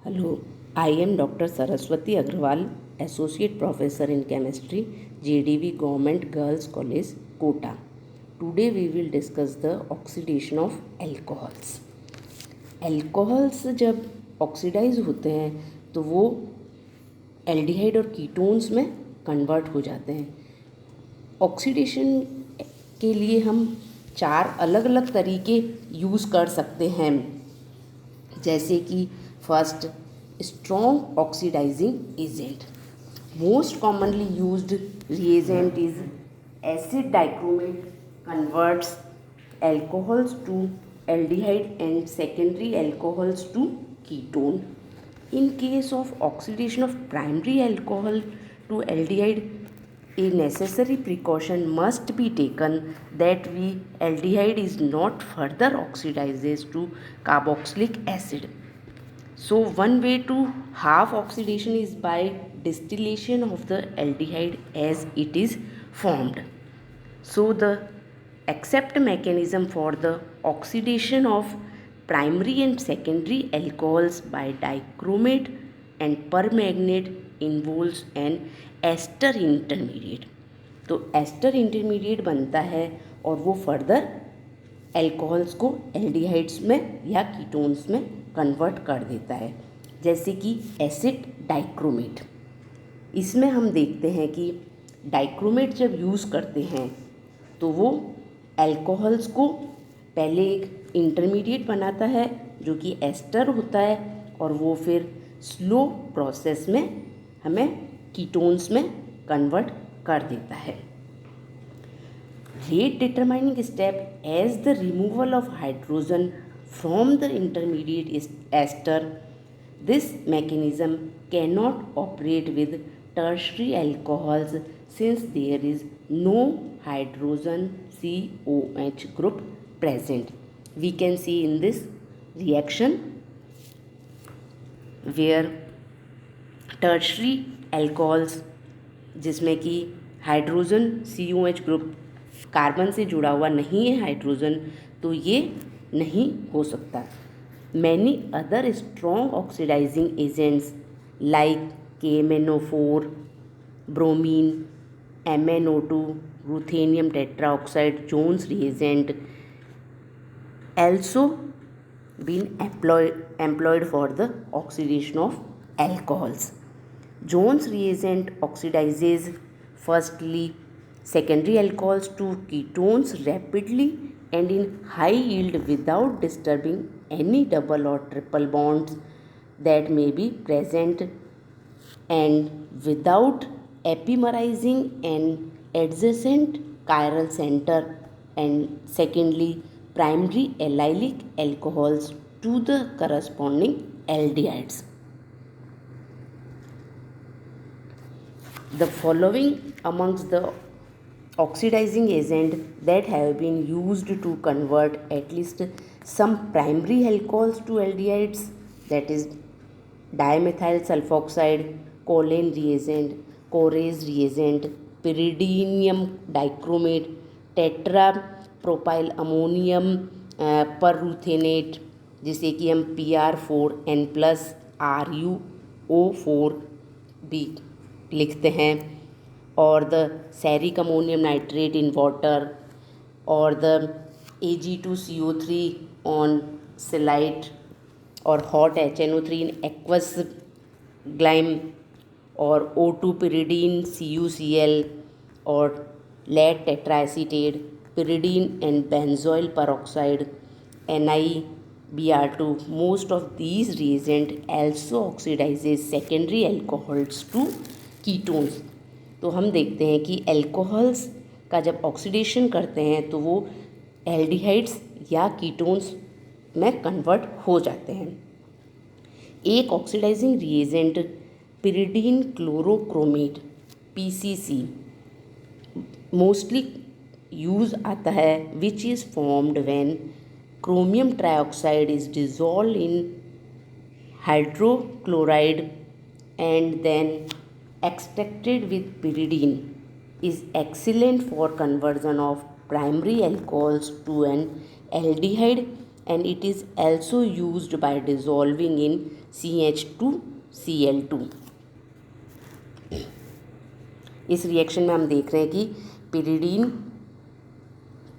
Hello, I am Dr. Saraswati Agrawal, Associate Professor in Chemistry, JDV Government Girls College, Kota. Today we will discuss the oxidation of alcohols. Alcohols जब oxidise होते हैं तो वो aldehyde और ketones में convert हो जाते हैं। ऑक्सीडेशन के लिए हम 4 अलग अलग तरीके यूज़ कर सकते हैं, जैसे कि first, strong oxidizing agent. Most commonly used reagent is acid dichromate converts alcohols to aldehyde and secondary alcohols to ketone. In case of oxidation of primary alcohol to aldehyde, a necessary precaution must be taken that aldehyde is not further oxidized to carboxylic acid. So one way to halve oxidation is by distillation of the aldehyde as it is formed. So the accept mechanism for the oxidation of primary and secondary alcohols by dichromate and permanganate involves an ester intermediate. तो ester intermediate बनता है और वो further alcohols को aldehydes में या ketones में convert कर देता है, जैसे कि एसिड डाइक्रोमेट। इसमें हम देखते हैं कि डाइक्रोमेट जब यूज़ करते हैं तो वो एल्कोहल्स को पहले एक इंटरमीडिएट बनाता है जो कि एस्टर होता है, और वो फिर स्लो प्रोसेस में हमें कीटोन्स में कन्वर्ट कर देता है। Rate determining step as the removal of hydrogen from the intermediate ester. This mechanism cannot operate with tertiary alcohols since there is no hydrogen COH group present. We can see in this reaction where tertiary alcohols जिसमें कि hydrogen COH group carbon से जुड़ा हुआ नहीं है hydrogen, तो ये नहीं हो सकता। Many other strong oxidizing agents like KMnO4, bromine, MnO2, ruthenium tetroxide, Jones reagent also been employed for the oxidation of alcohols. Jones reagent oxidizes firstly secondary alcohols to ketones rapidly and in high yield without disturbing any double or triple bonds that may be present and without epimerizing an adjacent chiral center, and secondly primary allylic alcohols to the corresponding aldehydes. The following amongst the oxidizing agents that have been used to convert at least some primary alcohols to aldehydes, that is dimethyl sulfoxide, choline reagent, corase reagent, pyridinium dichromate, tetrapropyl ammonium perruthenate, जिसे कि हम PR4N plus RuO4 भी लिखते हैं, और the ceric ammonium nitrate in water, और the Ag2CO3 on scheelite, और hot HNO3 in aqueous ग्लाइम, और O2 pyridine CuCl, और lead टेट्राएसीटेट, pyridine and benzoyl peroxide NiBr2. Most of these reagents also oxidizes secondary alcohols to ketones. तो हम देखते हैं कि alcohols का जब ऑक्सीडेशन करते हैं तो वो एल्डिहाइड्स या कीटोन्स में कन्वर्ट हो जाते हैं। एक oxidizing reagent pyridine chlorochromate PCC mostly use आता है, which is formed when chromium trioxide is dissolve in hydrochloride and then extracted with pyridine, is excellent for conversion of primary alcohols to an aldehyde, and it is also used by dissolving in CH2Cl2। इस रिएक्शन में हम देख रहे हैं कि pyridine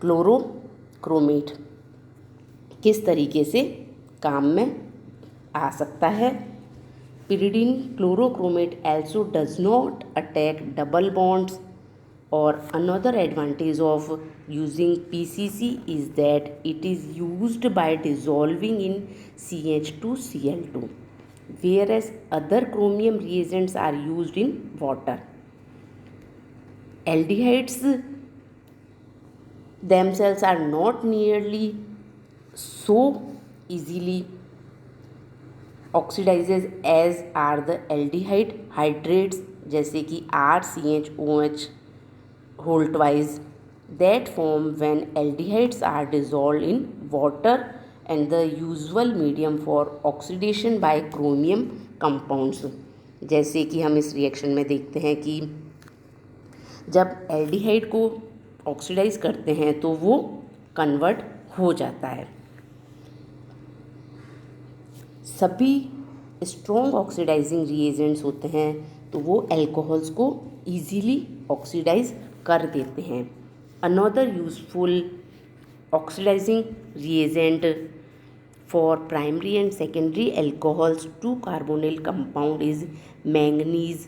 chlorochromate किस तरीके से काम में आ सकता है। Pyridine chlorochromate also does not attack double bonds, or another advantage of using PCC is that it is used by dissolving in CH2Cl2, whereas other chromium reagents are used in water. Aldehydes themselves are not nearly so easily oxidizes as are the aldehyde hydrates, जैसे कि RCHOH whole twice, that form when aldehydes are dissolved in water and the usual medium for oxidation by chromium compounds। जैसे कि हम इस रिएक्शन में देखते हैं कि जब एल्डिहाइड को ऑक्सीडाइज करते हैं तो वो कन्वर्ट हो जाता है। सभी स्ट्रॉन्ग ऑक्सीडाइजिंग रिएजेंट्स होते हैं तो वो अल्कोहल्स को ईजीली ऑक्सीडाइज कर देते हैं। Another useful oxidizing reagent for primary and secondary alcohols to carbonyl compound is manganese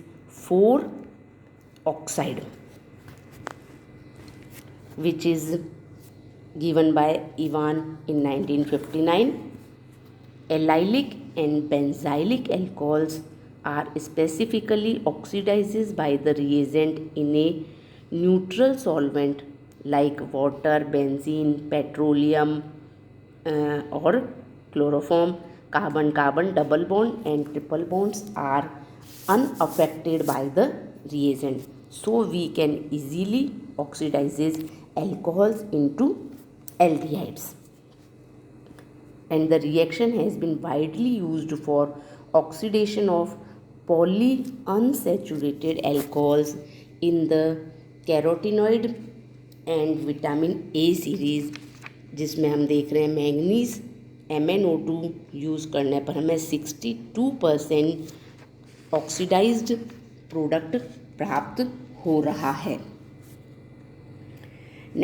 4 oxide, which is given by Ivan in 1959. Allylic and benzylic alcohols are specifically oxidized by the reagent in a neutral solvent like water, benzene, petroleum or chloroform. Carbon-carbon double bond and triple bonds are unaffected by the reagent, so we can easily oxidize alcohols into aldehydes. And the reaction has been widely used for oxidation of polyunsaturated alcohols in the carotenoid and vitamin A series, जिसमें हम देख रहे हैं manganese MnO2 use करने पर हमें 62% oxidised product प्राप्त हो रहा है।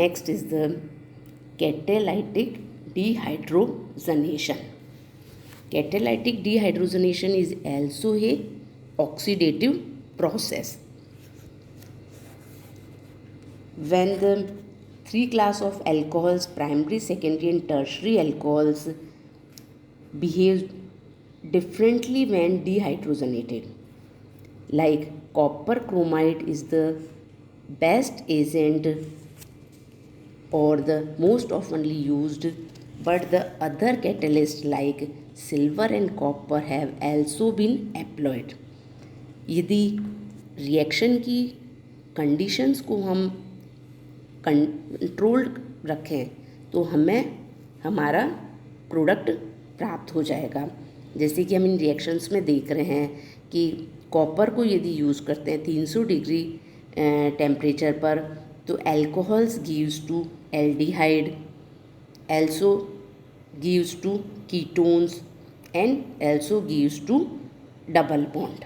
Next is the catalytic dehydrogenation. Catalytic dehydrogenation is also a oxidative process. When the 3 class of alcohols, primary, secondary and tertiary alcohols, behave differently when dehydrogenated. Like copper chromate is the best agent or the most oftenly used, but the other catalysts like silver and copper have also been employed. यदि reaction की conditions को हम controlled रखें तो हमें हमारा product प्राप्त हो जाएगा। जैसे कि हम इन रिएक्शंस में देख रहे हैं कि कॉपर को यदि यूज़ करते हैं 300 डिग्री टेम्परेचर पर तो alcohols gives to aldehyde, also gives to ketones and also gives to double bond.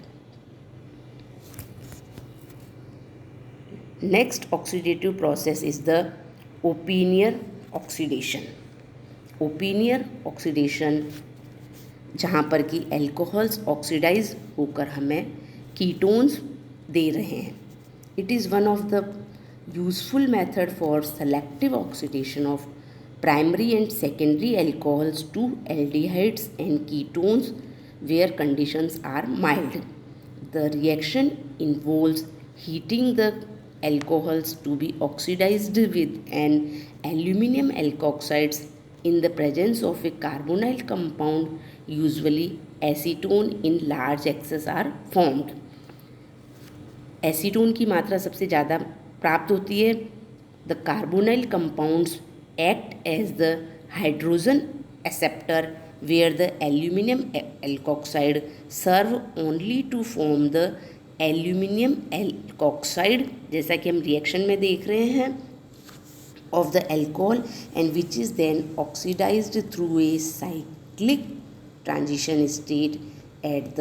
Next oxidative process is the Openier oxidation. Openier oxidation जहाँ पर कि alcohols ऑक्सीडाइज होकर हमें कीटोन्स दे रहे हैं। It is one of the useful method for selective oxidation of primary and secondary alcohols to aldehydes and ketones where conditions are mild. The reaction involves heating the alcohols to be oxidized with an aluminum alkoxides in the presence of a carbonyl compound, usually acetone in large excess are formed. Acetone की मात्रा सबसे ज़्यादा प्राप्त होती है। The carbonyl compounds act as the hydrogen acceptor where the aluminium alkoxide serve only to form the aluminium alkoxide, जैसा कि हम रिएक्शन में देख रहे हैं, of the alcohol and which is then oxidized through a cyclic transition state at the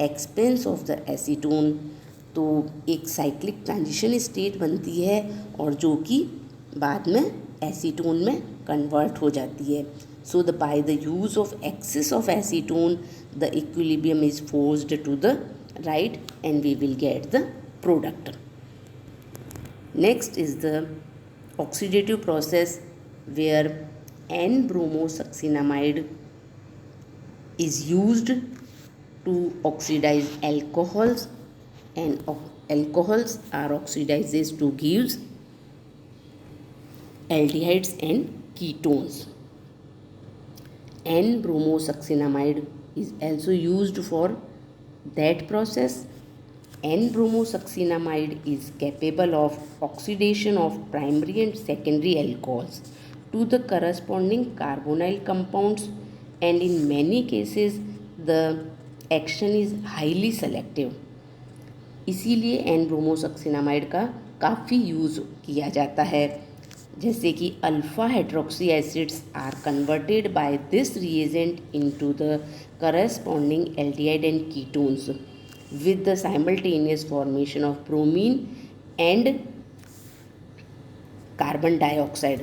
expense of the acetone. तो एक cyclic transition state बनती है और जो कि बाद में एसीटोन में कन्वर्ट हो जाती है। So the by the use of excess of acetone the equilibrium is forced to the right and we will get the product. Next is the oxidative process where N-bromosuccinamide is used to oxidize alcohols, and alcohols are oxidized to give aldehydes and ketones. N-bromosuccinamide is also used for that process. N-bromosuccinamide is capable of oxidation of primary and secondary alcohols to the corresponding carbonyl compounds, and in many cases the action is highly selective. इसीलिए N-bromosuccinamide का काफ़ी use किया जाता है। जैसे कि alpha hydroxy acids are converted by this reagent into the corresponding aldehyde and ketones with the simultaneous formation of bromine and carbon dioxide.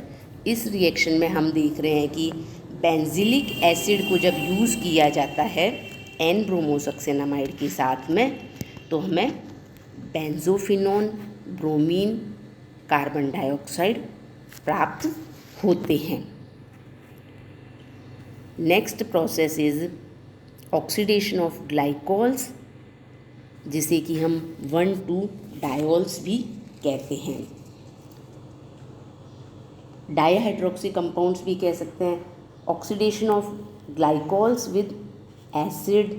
इस रिएक्शन में हम देख रहे हैं कि बेंजिलिक एसिड को जब यूज़ किया जाता है एन ब्रोमोसक्सिनामाइड के साथ में, तो हमें बेंजोफिनोन, ब्रोमीन, कार्बन डाइऑक्साइड प्राप्त होते हैं। Next process is oxidation of glycols, जिसे कि हम 1,2-डायोल्स भी कहते हैं। डाईहाइड्रोक्सी कंपाउंड्स भी कह सकते हैं। Oxidation of glycols with acid,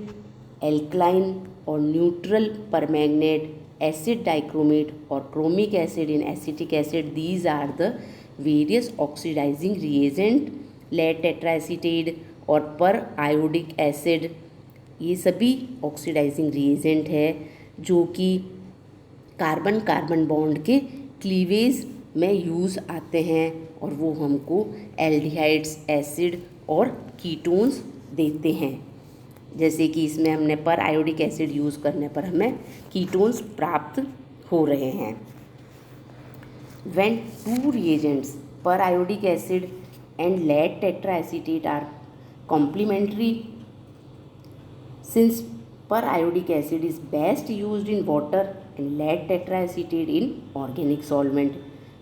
alkaline और न्यूट्रल परमैंगनेट, एसिड डाइक्रोमेट और chromic acid in acetic acid, these are the various oxidizing reagent. Lead tetraacetate और पर आयोडिक एसिड, ये सभी ऑक्सीडाइजिंग रिएजेंट है जो कि कार्बन कार्बन बॉन्ड के cleavage में यूज़ आते हैं और वो हमको एल्डिहाइड्स, एसिड और कीटोन्स देते हैं। जैसे कि इसमें हमने पर आयोडिक एसिड यूज़ करने पर हमें कीटोन्स प्राप्त हो रहे हैं। When two reagents periodic acid and lead tetraacetate are complementary, since per-iodic acid is best used in water and lead tetraacetate in organic solvent.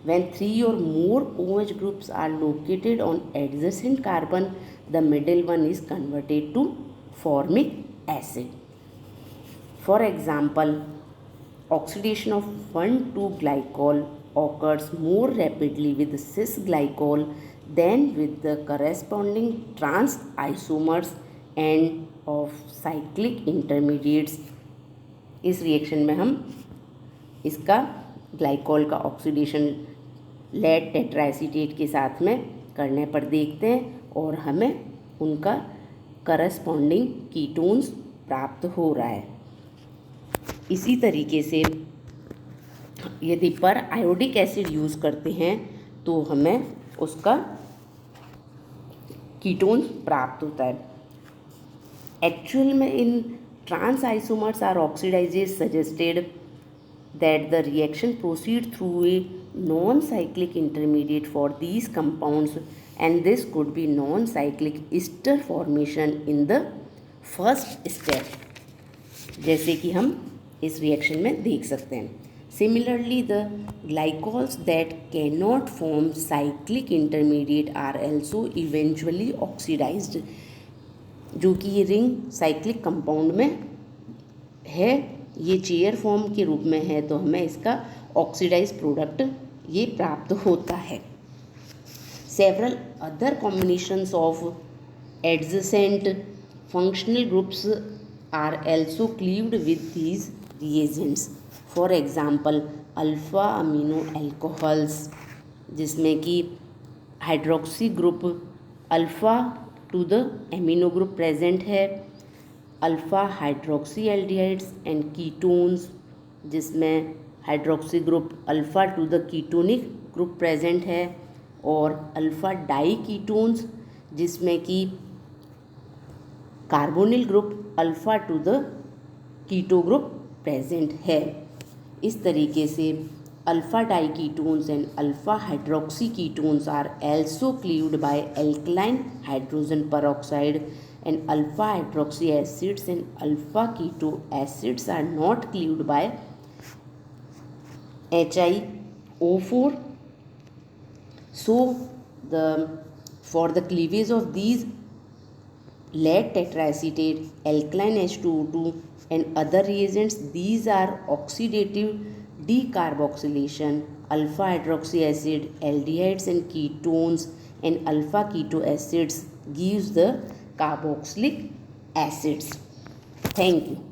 When 3 or more OH groups are located on adjacent carbon, the middle one is converted to formic acid. For example, oxidation of 1,2-glycol occurs more rapidly with cis-glycol than with the corresponding trans isomers and of cyclic intermediates. इस रिएक्शन में हम इसका glycol का oxidation lead टेट्राएसीटेट के साथ में करने पर देखते हैं और हमें उनका करस्पॉन्डिंग कीटोन्स प्राप्त हो रहा है। इसी तरीके से यदि पर आयोडिक एसिड यूज़ करते हैं तो हमें उसका कीटोन्स प्राप्त होता है। एक्चुअल में in trans isomers are oxidizes suggested that the reaction proceed through a non cyclic intermediate for these compounds and this could be non cyclic ester formation in the first step, जैसे कि हम इस रिएक्शन में देख सकते हैं। Similarly the glycols that can not form cyclic intermediate are also eventually oxidized. जो कि ये रिंग साइक्लिक कंपाउंड में है, ये चेयर फॉर्म के रूप में है, तो हमें इसका ऑक्सीडाइज प्रोडक्ट ये प्राप्त होता है। Several other combinations of adjacent functional groups are also cleaved with these reagents. For example alpha amino alcohols, जिसमें कि hydroxy group alpha to the amino group present है, alpha hydroxy aldehydes and ketones, जिसमें hydroxy group alpha to the ketonic group present है, और alpha diketones जिसमें कि carbonyl group alpha to the keto group present है। इस तरीके से alpha diketones and alpha hydroxy ketones are also cleaved by alkaline hydrogen peroxide, and alpha hydroxy acids and alpha keto acids are not cleaved by HiO4. So the for the cleavage of these lead tetraacetate, alkaline H2O2 and other reagents, these are oxidative decarboxylation, alpha hydroxy acid, aldehydes and ketones and alpha keto acids gives the carboxylic acids. Thank you.